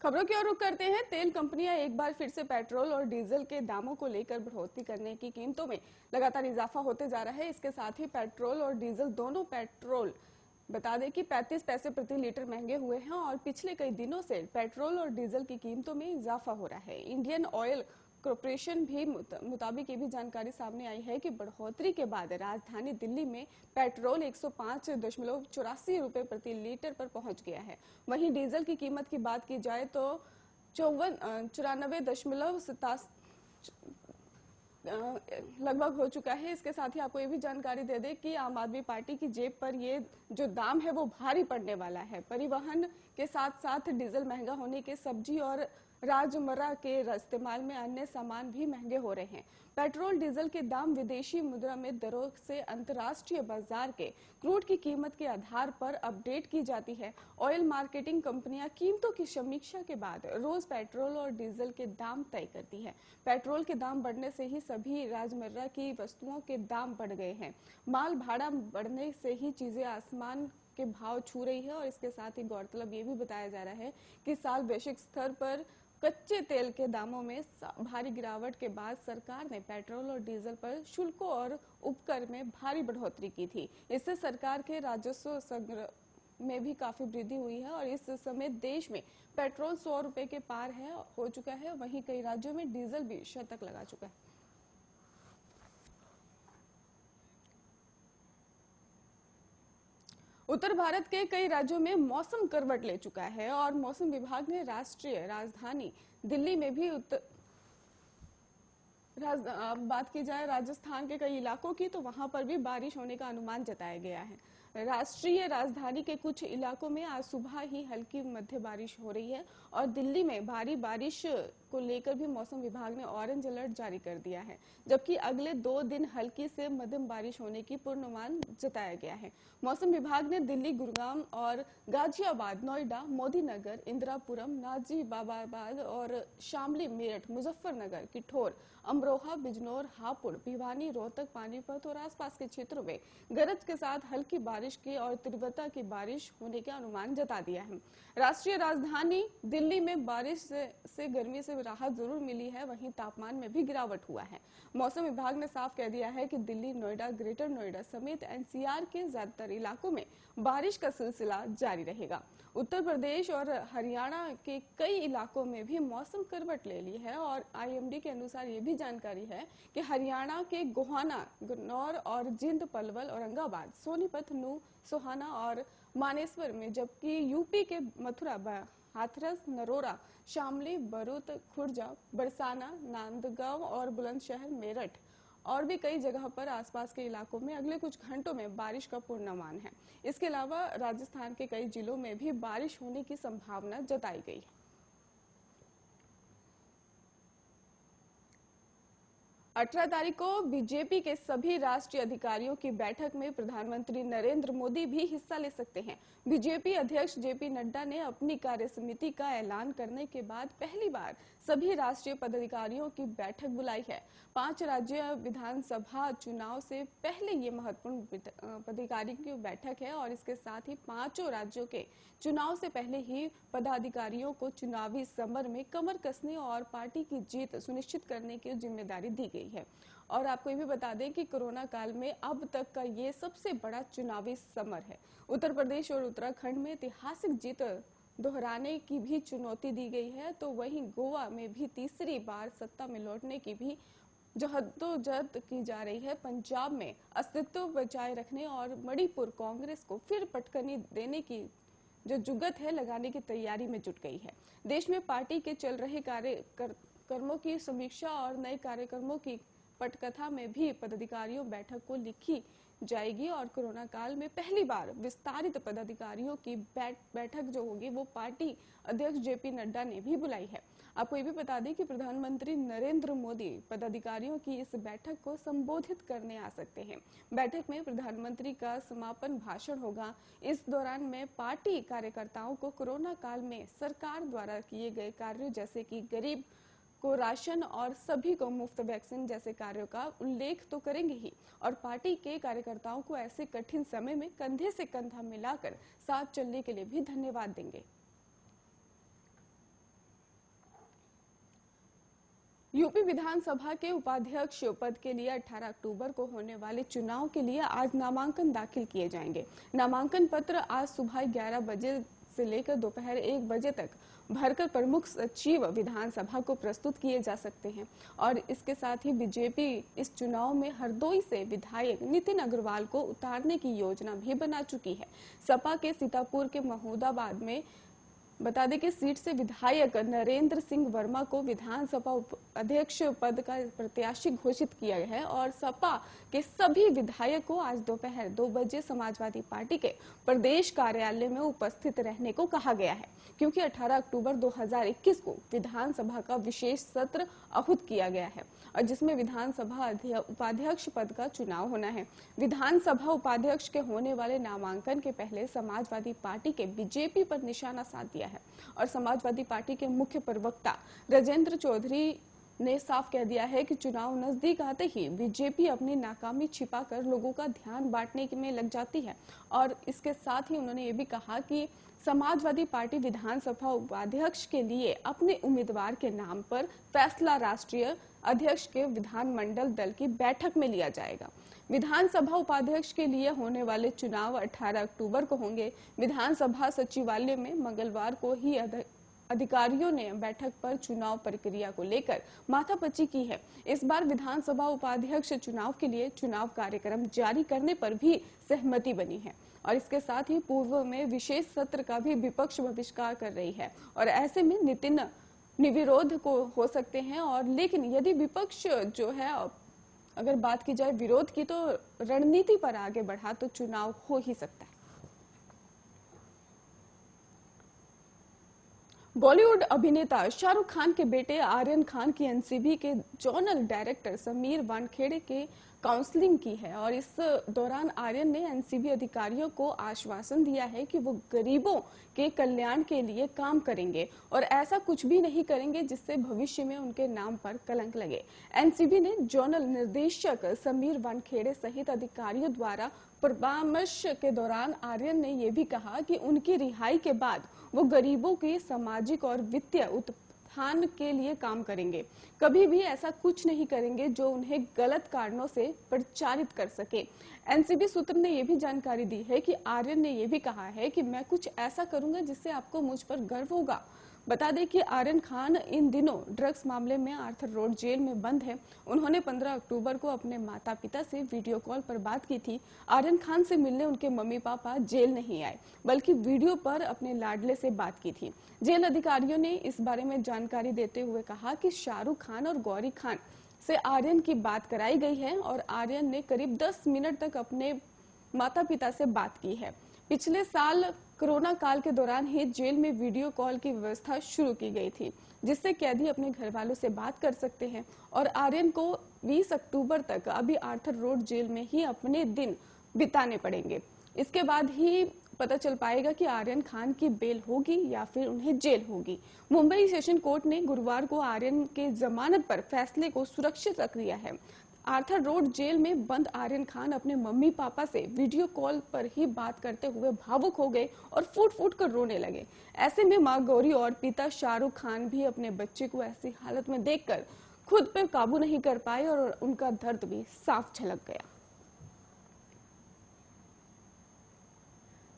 खबरों की ओर रुख करते हैं। तेल कंपनियां एक बार फिर से पेट्रोल और डीजल के दामों को लेकर बढ़ोतरी करने की कीमतों में लगातार इजाफा होते जा रहा है। इसके साथ ही पेट्रोल और डीजल दोनों पेट्रोल बता दें कि 35 पैसे प्रति लीटर महंगे हुए हैं और पिछले कई दिनों से पेट्रोल और डीजल की कीमतों में इजाफा हो रहा है। इंडियन ऑयल कॉरपोरेशन भी मुताबिक ये भी जानकारी सामने आई है कि बढ़ोतरी के बाद राजधानी दिल्ली में पेट्रोल 105.84 रुपए प्रति लीटर पर पहुंच गया है। वहीं डीजल की कीमत की बात की जाए तो 94.87 लगभग हो चुका है। इसके साथ ही आपको ये भी जानकारी दे दें कि आम आदमी पार्टी की जेब पर ये जो दाम है वो भारी पड़ने वाला है। परिवहन के साथ साथ डीजल महंगा होने के सब्जी और राजमर्रा के इस्तेमाल में अन्य सामान भी महंगे हो रहे हैं। पेट्रोल डीजल के दाम विदेशी मुद्रा में दरों से अंतर्राष्ट्रीय बाजार के क्रूड की कीमत के आधार पर अपडेट की जाती है। ऑयल मार्केटिंग कंपनियां कीमतों की समीक्षा के बाद रोज पेट्रोल और डीजल के दाम तय करती है। पेट्रोल के दाम बढ़ने से ही सभी राजमर्रा की वस्तुओं के दाम बढ़ गए हैं। माल भाड़ा बढ़ने से ही चीजें आसमान के भाव छू रही है और इसके साथ ही गौरतलब ये भी बताया जा रहा है कि साल वैश्विक स्तर पर कच्चे तेल के दामों में भारी गिरावट के बाद सरकार ने पेट्रोल और डीजल पर शुल्कों और उपकर में भारी बढ़ोतरी की थी। इससे सरकार के राजस्व संग्रह में भी काफी वृद्धि हुई है और इस समय देश में पेट्रोल 100 रुपए के पार हो चुका है। वहीं कई राज्यों में डीजल भी शतक लगा चुका है। उत्तर भारत के कई राज्यों में मौसम करवट ले चुका है और मौसम विभाग ने राष्ट्रीय राजधानी दिल्ली में भी बात की जाए राजस्थान के कई इलाकों की, तो वहां पर भी बारिश होने का अनुमान जताया गया है। राष्ट्रीय राजधानी के कुछ इलाकों में आज सुबह ही हल्की मध्य बारिश हो रही है और दिल्ली में भारी बारिश को लेकर भी मौसम विभाग ने ऑरेंज अलर्ट जारी कर दिया है, जबकि अगले 2 दिन हल्की से मध्यम बारिश होने की पूर्वानुमान जताया गया है। मौसम विभाग ने दिल्ली, गुड़गांव और गाजियाबाद, नोएडा, मोदीनगर, इंदिरापुरम, नाजीबाबाद और शामली, मेरठ, मुजफ्फरनगर, किठौर, अमरोहा, बिजनौर, हापुड़, भिवानी, रोहतक, पानीपत और आसपास के क्षेत्रों में गरज के साथ हल्की बारिश की और तीव्रता की बारिश होने का अनुमान जता दिया है। राष्ट्रीय राजधानी दिल्ली में बारिश से गर्मी से राहत जरूर मिली है, वहीं तापमान में भी गिरावट हुआ है। मौसम विभाग ने साफ कह दिया है कि दिल्ली, नोएडा, ग्रेटर नोएडा समेत एनसीआर के ज्यादातर इलाकों में बारिश का सिलसिला जारी रहेगा। उत्तर प्रदेश और हरियाणा के कई इलाकों में भी मौसम करवट ले ली है और आईएमडी के अनुसार ये भी जानकारी है कि हरियाणा के गोहाना, गन्नौर और जिंद, पलवल, औरंगाबाद, सोनीपत, नूह, सोहाना और मानेसर में, जबकि यूपी के मथुरा, हाथरस, नरोरा, शामली, भरूच, खुर्जा, बरसाना, नांदगांव और बुलंदशहर, मेरठ और भी कई जगह पर आसपास के इलाकों में अगले कुछ घंटों में बारिश का पूर्वानुमान है। इसके अलावा राजस्थान के कई जिलों में भी बारिश होने की संभावना जताई गई है। 18 तारीख को बीजेपी के सभी राष्ट्रीय अधिकारियों की बैठक में प्रधानमंत्री नरेंद्र मोदी भी हिस्सा ले सकते हैं। बीजेपी अध्यक्ष जेपी नड्डा ने अपनी कार्यसमिति का ऐलान करने के बाद पहली बार सभी राष्ट्रीय पदाधिकारियों की बैठक बुलाई है। 5 राज्य विधानसभा चुनाव से पहले ये महत्वपूर्ण पदाधिकारी की बैठक है और इसके साथ ही 5 राज्यों के चुनाव से पहले ही पदाधिकारियों को चुनावी समर में कमर कसने और पार्टी की जीत सुनिश्चित करने की जिम्मेदारी दी गई है। और आपको ये भी बता दें कि कोरोना काल में अब तक का ये सबसे बड़ा चुनावी समर है। उत्तर प्रदेश और उत्तराखंड में ऐतिहासिक जीत दोहराने की भी चुनौती दी गई है, तो वहीं गोवा में भी तीसरी बार सत्ता में लौटने की भी जद्दोजहद की जा रही है। पंजाब में अस्तित्व बचाए रखने और मणिपुर कांग्रेस को फिर पटकनी देने की जो जुगत है लगाने की तैयारी में जुट गई है। देश में पार्टी के चल रहे कार्यक्रमों की समीक्षा और नए कार्यक्रमों की पटकथा में भी पदाधिकारियों बैठक को लिखी जाएगी और कोरोना काल में पहली बार विस्तारित पदाधिकारियों की बैठक जो होगी वो पार्टी अध्यक्ष जेपी नड्डा ने भी बुलाई है। आपको ये भी बता दें कि प्रधानमंत्री नरेंद्र मोदी पदाधिकारियों की इस बैठक को संबोधित करने आ सकते हैं। बैठक में प्रधानमंत्री का समापन भाषण होगा। इस दौरान में पार्टी कार्यकर्ताओं को कोरोना काल में सरकार द्वारा किए गए कार्यों जैसे कि गरीब को राशन और सभी को मुफ्त वैक्सीन जैसे कार्यों का उल्लेख तो करेंगे ही और पार्टी के कार्यकर्ताओं को ऐसे कठिन समय में कंधे से कंधा मिलाकर साथ चलने के लिए भी धन्यवाद देंगे। यूपी विधानसभा के उपाध्यक्ष पद के लिए 18 अक्टूबर को होने वाले चुनाव के लिए आज नामांकन दाखिल किए जाएंगे। नामांकन पत्र आज सुबह 11 बजे से लेकर दोपहर 1 बजे तक भरकर प्रमुख सचिव विधानसभा को प्रस्तुत किए जा सकते हैं। और इसके साथ ही बीजेपी इस चुनाव में हरदोई से विधायक नितिन अग्रवाल को उतारने की योजना भी बना चुकी है। सपा के सीतापुर के महमूदाबाद में बता दें कि सीट से विधायक नरेंद्र सिंह वर्मा को विधानसभा अध्यक्ष पद का प्रत्याशी घोषित किया गया है और सपा के सभी विधायक को आज दोपहर 2 बजे समाजवादी पार्टी के प्रदेश कार्यालय में उपस्थित रहने को कहा गया है, क्योंकि 18 अक्टूबर 2021 को विधानसभा का विशेष सत्र आहूत किया गया है और जिसमें विधानसभा उपाध्यक्ष पद का चुनाव होना है। विधानसभा उपाध्यक्ष के होने वाले नामांकन के पहले समाजवादी पार्टी के बीजेपी पर निशाना साध दिया है और समाजवादी पार्टी के मुख्य प्रवक्ता राजेंद्र चौधरी ने साफ कह दिया है कि चुनाव नजदीक आते ही बीजेपी अपनी नाकामी छिपाकर लोगों का ध्यान बांटने में लग जाती है। और इसके साथ ही उन्होंने ये भी कहा कि समाजवादी पार्टी विधानसभा उपाध्यक्ष के लिए अपने उम्मीदवार के नाम पर फैसला राष्ट्रीय अध्यक्ष के विधानमंडल दल की बैठक में लिया जाएगा। विधानसभा उपाध्यक्ष के लिए होने वाले चुनाव 18 अक्टूबर को होंगे। विधानसभा सचिवालय में मंगलवार को ही अधिकारियों ने बैठक पर चुनाव प्रक्रिया को लेकर माथापच्ची की है। इस बार विधानसभा उपाध्यक्ष चुनाव के लिए चुनाव कार्यक्रम जारी करने पर भी सहमति बनी है और इसके साथ ही पूर्व में विशेष सत्र का भी विपक्ष बहिष्कार कर रही है और ऐसे में नितिन निर्विरोध को हो सकते हैं। और लेकिन यदि विपक्ष जो है, अगर बात की जाए विरोध की, तो रणनीति पर आगे बढ़ा तो चुनाव हो ही सकता है। बॉलीवुड अभिनेता शाहरुख खान के बेटे आर्यन खान की एनसीबी के जोनल डायरेक्टर समीर वानखेड़े के काउंसलिंग की है और इस दौरान आर्यन ने एनसीबी अधिकारियों को आश्वासन दिया है कि वो गरीबों के कल्याण के लिए काम करेंगे और ऐसा कुछ भी नहीं करेंगे जिससे भविष्य में उनके नाम पर कलंक लगे। एनसीबी ने जोनल निर्देशक समीर वानखेड़े सहित अधिकारियों द्वारा परामर्श के दौरान आर्यन ने यह भी कहा कि उनकी रिहाई के बाद वो गरीबों के सामाजिक और वित्तीय उत्थान के लिए काम करेंगे। कभी भी ऐसा कुछ नहीं करेंगे जो उन्हें गलत कारणों से प्रचारित कर सके। एनसीबी सूत्र ने यह भी जानकारी दी है कि आर्यन ने यह भी कहा है कि मैं कुछ ऐसा करूंगा जिससे आपको मुझ पर गर्व होगा। बता दें कि आर्यन खान इन दिनों ड्रग्स मामले में आर्थर रोड जेल में बंद है। उन्होंने 15 अक्टूबर को अपने माता पिता से वीडियो कॉल पर बात की थी। आर्यन खान से मिलने उनके मम्मी पापा जेल नहीं आए, बल्कि वीडियो पर अपने लाडले से बात की थी। जेल अधिकारियों ने इस बारे में जानकारी देते हुए कहा कि शाहरुख खान और गौरी खान से आर्यन की बात कराई गई है और आर्यन ने करीब 10 मिनट तक अपने माता पिता से बात की है। पिछले साल कोरोना काल के दौरान ही जेल में वीडियो कॉल की व्यवस्था शुरू की गई थी, जिससे कैदी अपने घर वालों से बात कर सकते हैं और आर्यन को 20 अक्टूबर तक अभी आर्थर रोड जेल में ही अपने दिन बिताने पड़ेंगे। इसके बाद ही पता चल पाएगा कि आर्यन खान की बेल होगी या फिर उन्हें जेल होगी। मुंबई सेशन कोर्ट ने गुरुवार को आर्यन के जमानत पर फैसले को सुरक्षित रख लिया है। आर्थर रोड जेल में बंद आर्यन खान अपने मम्मी पापा से वीडियो कॉल पर ही बात करते हुए भावुक हो गए और फूट फूट कर रोने लगे। ऐसे में मां गौरी और पिता शाहरुख खान भी अपने बच्चे को ऐसी हालत में देखकर खुद पे काबू नहीं कर पाए और उनका दर्द भी साफ झलक गया।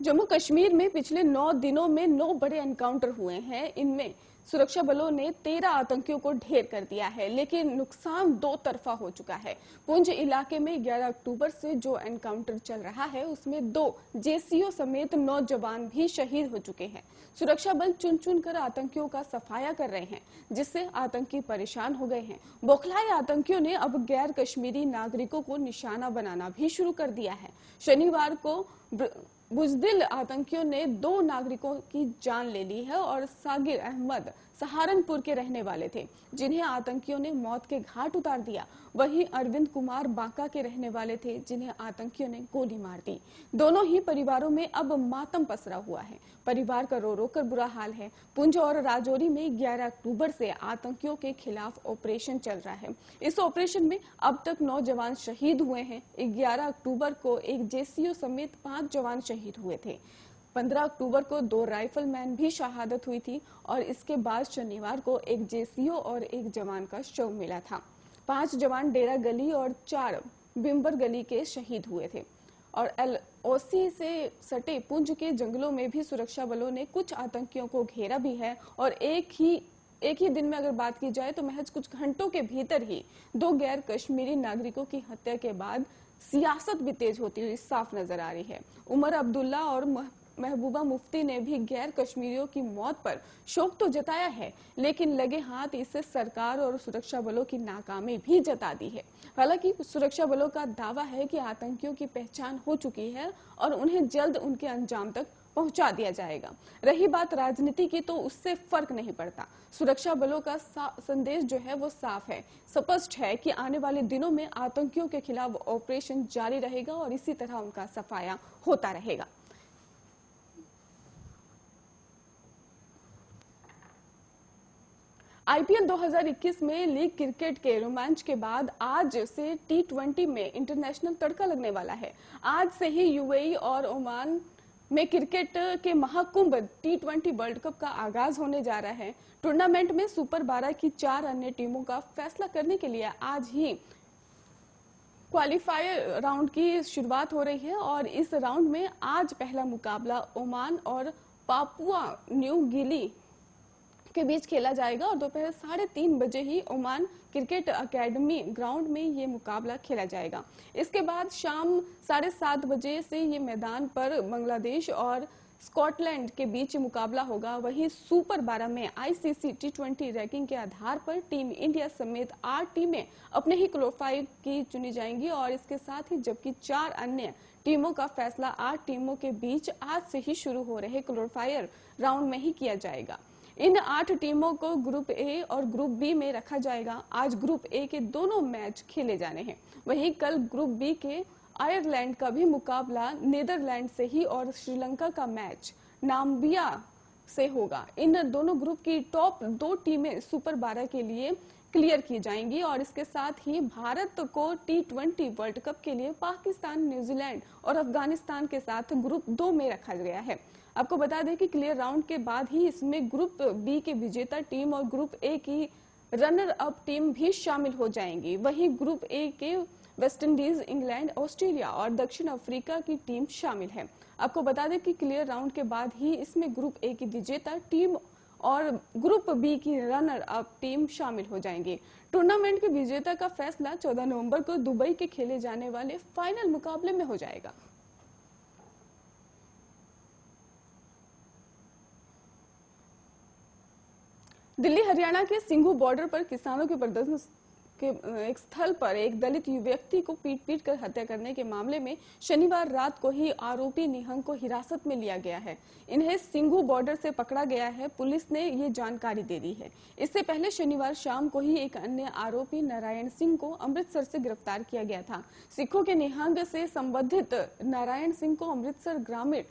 जम्मू कश्मीर में पिछले 9 दिनों में 9 बड़े एनकाउंटर हुए हैं। इनमें सुरक्षा बलों ने 13 आतंकियों को ढेर कर दिया है, लेकिन नुकसान 2 तरफा हो चुका है। पुंछ इलाके में 11 अक्टूबर से जो एनकाउंटर चल रहा है उसमें 2 जेसीओ समेत 9 जवान भी शहीद हो चुके हैं। सुरक्षा बल चुन चुन कर आतंकियों का सफाया कर रहे हैं, जिससे आतंकी परेशान हो गए हैं। बौखलाए आतंकियों ने अब गैर कश्मीरी नागरिकों को निशाना बनाना भी शुरू कर दिया है। शनिवार को बुजदिल आतंकियों ने 2 नागरिकों की जान ले ली है और सागिर अहमद सहारनपुर के रहने वाले थे, जिन्हें आतंकियों ने मौत के घाट उतार दिया। वहीं अरविंद कुमार बांका के रहने वाले थे, जिन्हें आतंकियों ने गोली मार दी। दोनों ही परिवारों में अब मातम पसरा हुआ है। परिवार का रो रो कर बुरा हाल है। पुंछ और राजौरी में 11 अक्टूबर से आतंकियों के खिलाफ ऑपरेशन चल रहा है। इस ऑपरेशन में अब तक 9 जवान शहीद हुए हैं। 11 अक्टूबर को एक जेसीओ समेत 5 जवान शहीद हुए थे। 15 अक्टूबर को 2 राइफलमैन भी शहादत हुई थी और इसके बाद शनिवार को एक जेसीओ और एक जवान का शव मिला था। 5 जवान डेरा गली और 4 बिम्बर गली के शहीद हुए थे। और LOC से सटे पुंछ के जंगलों में भी सुरक्षा बलों ने कुछ आतंकियों को घेरा भी है और एक ही दिन में अगर बात की जाए तो महज कुछ घंटों के भीतर ही 2 गैर कश्मीरी नागरिकों की हत्या के बाद सियासत भी तेज होती हुई साफ नजर आ रही है। उमर अब्दुल्ला और महबूबा मुफ्ती ने भी गैर कश्मीरियों की मौत पर शोक तो जताया है, लेकिन लगे हाथ इससे सरकार और सुरक्षा बलों की नाकामी भी जता दी है। हालांकि सुरक्षा बलों का दावा है कि आतंकियों की पहचान हो चुकी है और उन्हें जल्द उनके अंजाम तक पहुंचा दिया जाएगा। रही बात राजनीति की तो उससे फर्क नहीं पड़ता। सुरक्षा बलों का संदेश जो है वो साफ है, स्पष्ट है कि आने वाले दिनों में आतंकियों के खिलाफ ऑपरेशन जारी रहेगा और इसी तरह उनका सफाया होता रहेगा। IPL 2021 में लीग क्रिकेट के रोमांच के बाद आज से T20 में इंटरनेशनल तड़का लगने वाला है। आज से ही UAE और ओमान में क्रिकेट के महाकुंभ T20 वर्ल्ड कप का आगाज होने जा रहा है। टूर्नामेंट में सुपर 12 की 4 अन्य टीमों का फैसला करने के लिए आज ही क्वालिफायर राउंड की शुरुआत हो रही है और इस राउंड में आज पहला मुकाबला ओमान और पापुआ न्यू गिनी के बीच खेला जाएगा और दोपहर 3:30 बजे ही ओमान क्रिकेट अकेडमी ग्राउंड में ये मुकाबला खेला जाएगा। इसके बाद शाम 7:30 बजे से ये मैदान पर बांग्लादेश और स्कॉटलैंड के बीच मुकाबला होगा। वहीं सुपर 12 में ICC T20 रैंकिंग के आधार पर टीम इंडिया समेत 8 टीमें अपने ही क्वालिफायर की चुनी जाएंगी और इसके साथ ही जबकि 4 अन्य टीमों का फैसला 8 टीमों के बीच आज से ही शुरू हो रहे क्वालिफायर राउंड में ही किया जाएगा। इन 8 टीमों को ग्रुप ए और ग्रुप बी में रखा जाएगा। आज ग्रुप ए के दोनों मैच खेले जाने हैं। वहीं कल ग्रुप बी के आयरलैंड का भी मुकाबला नीदरलैंड से ही और श्रीलंका का मैच नाम्बिया से होगा। इन दोनों ग्रुप की टॉप 2 टीमें सुपर 12 के लिए क्लियर की जाएंगी और इसके साथ ही भारत को T20 वर्ल्ड कप के लिए पाकिस्तान, न्यूजीलैंड और अफगानिस्तान के साथ ग्रुप 2 में रखा गया है। आपको बता दें कि क्लियर राउंड के बाद ही इसमें ग्रुप बी के विजेता टीम और ग्रुप ए की रनर अप टीम भी शामिल हो जाएंगी। वहीं ग्रुप ए के वेस्टइंडीज, इंग्लैंड, ऑस्ट्रेलिया और दक्षिण अफ्रीका की टीम शामिल है। आपको बता दें कि क्लियर राउंड के बाद ही इसमें ग्रुप ए की विजेता टीम और ग्रुप बी की रनर अप टीम शामिल हो जाएंगी। टूर्नामेंट के विजेता का फैसला 14 नवंबर को दुबई के खेले जाने वाले फाइनल मुकाबले में हो जाएगा। दिल्ली हरियाणा के सिंघू बॉर्डर पर किसानों के प्रदर्शन के एक स्थल पर एक दलित व्यक्ति को पीट कर हत्या करने के मामले में शनिवार रात को ही आरोपी निहंग को हिरासत में लिया गया है। इन्हें सिंघू बॉर्डर से पकड़ा गया है, पुलिस ने ये जानकारी दे दी है। इससे पहले शनिवार शाम को ही एक अन्य आरोपी नारायण सिंह को अमृतसर से गिरफ्तार किया गया था। सिखों के निहंग से संबंधित नारायण सिंह को अमृतसर ग्रामीण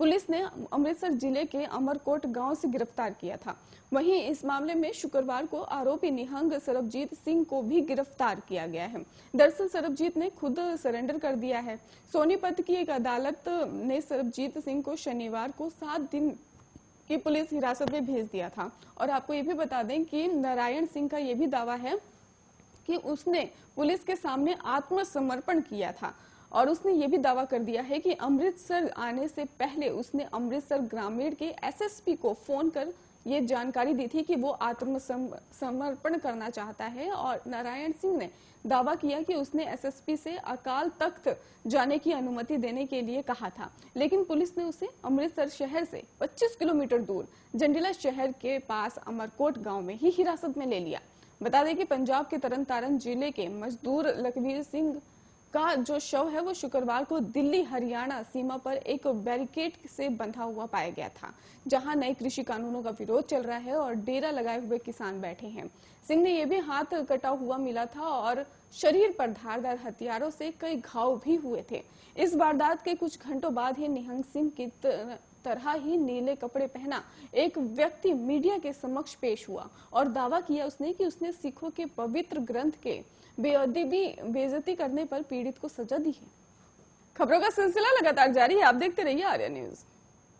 पुलिस ने अमृतसर जिले के अमरकोट गांव से गिरफ्तार किया था। वहीं इस मामले में शुक्रवार को आरोपी निहंग सरबजीत सिंह को भी गिरफ्तार किया गया है। दरअसल सरबजीत ने खुद सरेंडर कर दिया है। सोनीपत की एक अदालत ने सरबजीत सिंह को शनिवार को 7 दिन की पुलिस हिरासत में भेज दिया था। और आपको ये भी बता दें कि नारायण सिंह का ये भी दावा है कि उसने पुलिस के सामने आत्मसमर्पण किया था और उसने ये भी दावा कर दिया है कि अमृतसर आने से पहले उसने अमृतसर ग्रामीण के SSP को फोन कर ये जानकारी दी थी कि वो आत्मसमर्पण करना चाहता है। और नारायण सिंह ने दावा किया कि उसने SSP से अकाल तख्त जाने की अनुमति देने के लिए कहा था, लेकिन पुलिस ने उसे अमृतसर शहर से 25 किलोमीटर दूर जंडीला शहर के पास अमरकोट गांव में ही हिरासत में ले लिया। बता दें कि पंजाब के तरन जिले के मजदूर लखवीर सिंह का जो शव है वो शुक्रवार को दिल्ली हरियाणा सीमा पर एक बैरिकेड से बंधा हुआ पाया गया था, जहां नए कृषि कानूनों का विरोध चल रहा है और डेरा लगाए हुए किसान बैठे हैं। सिंह ने यह भी हाथ कटा हुआ मिला था और शरीर पर धारदार हथियारों से कई घाव भी हुए थे। इस वारदात के कुछ घंटों बाद ही निहंग सिंह की तरह ही नीले कपड़े पहना एक व्यक्ति मीडिया के समक्ष पेश हुआ और दावा किया उसने कि उसने सिखों के पवित्र ग्रंथ के बेइज्जती करने पर पीड़ित को सजा दी है। खबरों का सिलसिला लगातार जारी है, आप देखते रहिए आर्या न्यूज।